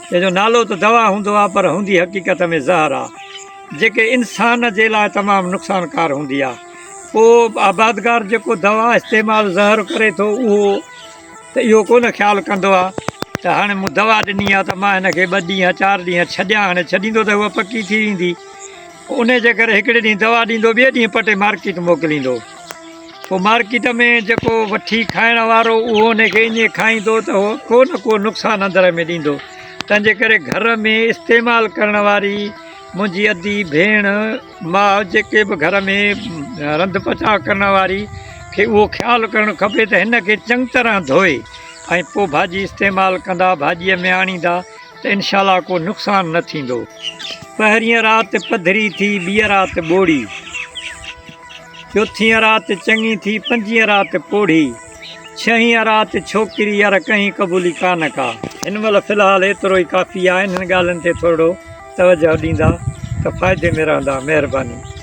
जंहिंजो नालो त दवा हूंदो आहे पर हूंदी हक़ीक़त में ज़हर आहे जेके इंसान जे लाइ तमामु नुक़सानकार हूंदी आहे। पोइ आबादगार जेको दवा इस्तेमालु ज़हर करे थो उहो त इहो कोन ख़्यालु कंदो आहे त हाणे मूं दवा ॾिनी आहे त मां हिनखे 2 ॾींहं 4 ॾींहं छॾियां। हाणे छॾींदो त उहा पकी थी वेंदी। उन जे करे हिकिड़े ॾींहुं दवा ॾींदो, ॿिए ॾींहुं पटे मार्केट मोकिलींदो। पोइ मार्केट में जेको वठी खाइण वारो उहो हुनखे ईअं खाईंदो त उहो को न को नुक़सानु अंदर में ॾींदो। तंहिंजे करे घर में इस्तेमालु करण वारी मुंहिंजी अधी भेण माउ जेके बि घर में रंध पचाव करण वारी खे उहो ख़्यालु करणु खपे त हिनखे चङी तरह धोए ऐं पोइ भाॼी इस्तेमालु कंदा, भाॼीअ में आणींदा त इनशाला को नुक़सानु न थींदो। पहिरीं राति पधरी थी, ॿीं राति ॿोड़ी, चौथीं राति चङी थी, 5हीं राति पोढ़ी, 6हीं राति छोकिरी यार कहीं क़बूली कान का। हिन महिल फ़िलहालु एतिरो ई काफ़ी आहे। हिननि ॻाल्हियुनि ते थोरो तवजो ॾींदा त फ़ाइदे में रहंदा। महिरबानी।